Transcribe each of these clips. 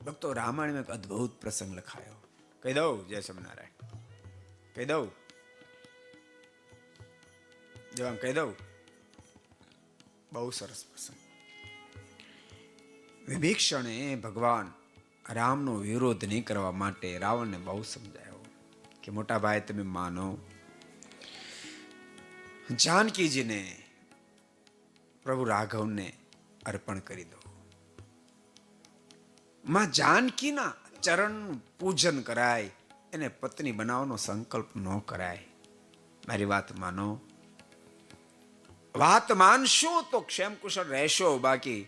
ભક્તો રામાયણમાં એક અદ્ભુત પ્રસંગ લખાયો. કહી દઉં જય સ્વામિનારાયણ? કહી દઉં? જો આમ કહી દઉં? બહુ સરસ પ્રસંગ. વિભીષણે ભગવાન રામનો વિરોધ નહીં કરવા માટે રાવણને બહુ સમજાયો કે મોટા ભાઈ તમે માનો, જાનકીજીને પ્રભુ રાઘવને અર્પણ કરી દો. માં જાનકીના ચરણ પૂજન કરાય, એને પત્ની બનાવવાનો સંકલ્પ ન કરાય. મારી વાત માનો. વાત માનશો તો ક્ષેમ કુશળ રહેશો, બાકી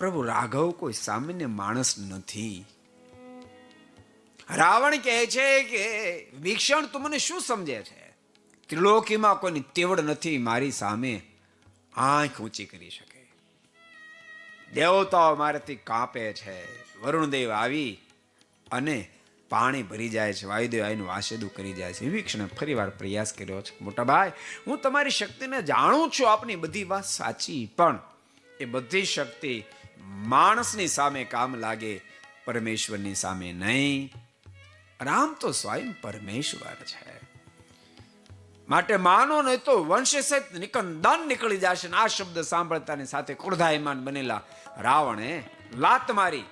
પ્રભુ રાઘવ કોઈ સામાન્ય માણસ નથી. રાવણ કહે છે કે વિભીષણ તું મને શું સમજે છે? ત્રિલોકીમાં કોઈની તેવડ નથી મારી સામે આંખ ઊંચી કરી શકે. દેવતાઓ મારાથી કાંપે છે. વરુણદેવ આવી અને પાણી ભરી જાય છે, વાયુદેવ આવીને વાસેદું કરી જાય છે. વિભીષણે ફરી વાર પ્રયાસ કર્યો છે, મોટા ભાઈ હું તમારી શક્તિને જાણું છું, આપની બધી વાત સાચી, પણ એ બધી શક્તિ માણસની સામે કામ લાગે, પરમેશ્વરની સામે નહીં. રામ તો સ્વયં પરમેશ્વર છે. માટે માનો નહીં તો વંશ સહિત નિકંદન નીકળી જશે. આ શબ્દ સાંભળતાની સાથે ક્રોધાયમાન બનેલા રાવણે લાત મારી,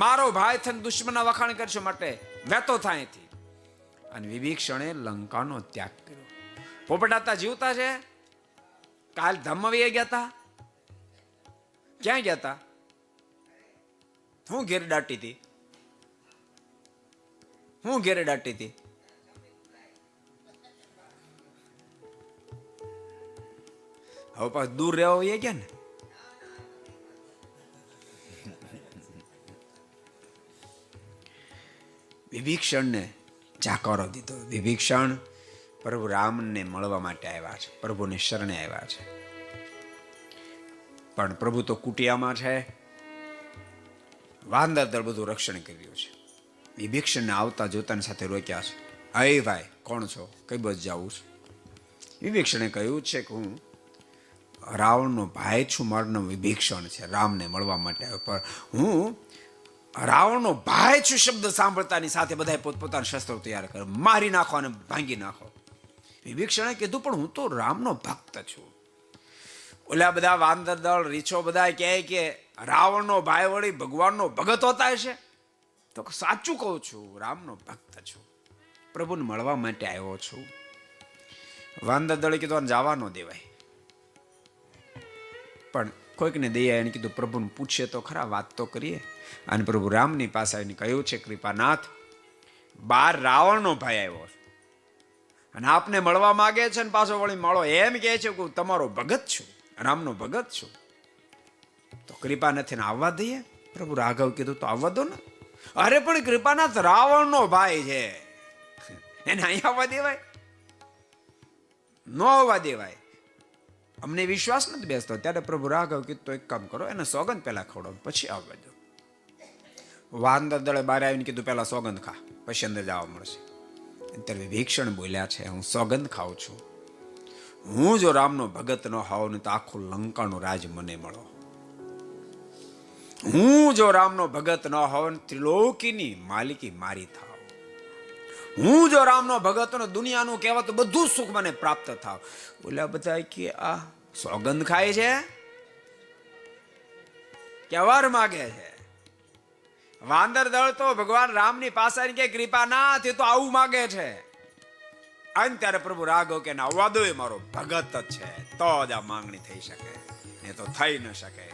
મારો ભાઈ થઈને દુશ્મનના વખાણ કરશે માટે વેતો થાય થી. અને વિભીષણે લંકાનો ત્યાગ કર્યો. પોપટાતા જીવતા છે? કાલ ધમવીએ ગયા હતા? ક્યાં ગયા હતા? હું ઘેર દાટી હતી? હું ઘેરે દાટી હતી? હવે પાછું દૂર રહેવા એ ગયા ને. વિભીષણને જાકારો દીધો. વિભીષણ પ્રભુ રામને મળવા માટે આવ્યા છે, પ્રભુને શરણે આવ્યા છે. પણ પ્રભુ તો કુટિયામાં છે, વાંદર દળ બધું રક્ષણ કર્યું છે. વિભીષણને આવતા જોતાની સાથે રોક્યા છે. અય ભાઈ કોણ છો? કઈ બસ જાવું છું? વિભીષણે કહ્યું છે કે હું રાવણનો ભાઈ છું, મારું નામ વિભીષણ છે, રામને મળવા માટે આવ્યો. પણ હું રાવણનો ભાઈ છું શબ્દ સાંભળતાની સાથે બધા પોતપોતાના શસ્ત્રો તૈયાર કરે, મારી નાખો અને ભાંગી નાખો. વિભીષણે કીધું પણ હું તો રામનો ભક્ત છું. ઓલા બધા વાંદર દળ રીછો બધા કહે કે રાવણનો ભાઈ વળી ભગવાનનો ભગત હોતા હશે. તો સાચું કહું છું, રામનો ભક્ત છું, પ્રભુને મળવા માટે આવ્યો છું. વાંદર દળે કીધું જવા ન દેવાય, પણ કોઈકને દયા એને કીધું પ્રભુને પૂછીએ તો ખરા, વાત તો કરીએ. અને પ્રભુ રામની પાસે આવીને કહ્યું છે, કૃપાનાથ, બાર રાવણનો ભાઈ આવ્યો છે અને આપને મળવા માંગે છે ને પાછો વળી મળો એમ કહે છે કે હું તમારો ભગત છું, રામનો ભગત છું. તો કૃપાનાથને આવવા દઈએ? પ્રભુ રાઘવ કીધું તો આવવા દો ને. અરે પણ કૃપાનાથ રાવણનો ભાઈ છે, એને અહીંયા આવવા દેવાય? ન આવવા દેવાય. અમને વિશ્વાસ નથી બેસતો. ત્યારે પ્રભુ રાઘવ કીધું તો એક કામ કરો, એને સોગંદ પહેલા ખવડાવો પછી આવવા દો. વાંદર દળે બહાર આવીને કીધું પહેલા સોગંદ ખા, પછી અંદર જવા મળશે. ત્યારે વિભીષણ બોલ્યા છે, હું સોગંદ ખાઉં છું. હું જો રામનો ભગત ન હોઉં ને તો આખું લંકાનું રાજ મને મળો. હું જો રામનો ભગત ન હોઉં ને ત્રિલોકીની માલિકી મારી થાવ. હું જો રામનો ભગત ને દુનિયાનું કહેવાતું બધું સુખ મને પ્રાપ્ત થાવ. બોલ્યા બધા કે આ સોગંદ ખાય છે કે વર માગે છે? વાંદર દળ તો ભગવાન રામની પાસે કે કૃપાનાથ એ તો આવું માગે છે. અને ત્યારે પ્રભુ રાઘવ કે આવવા દો, એ મારો ભગત જ છે, તો જ આ માંગણી થઈ શકે, એ તો થઈ ન શકે.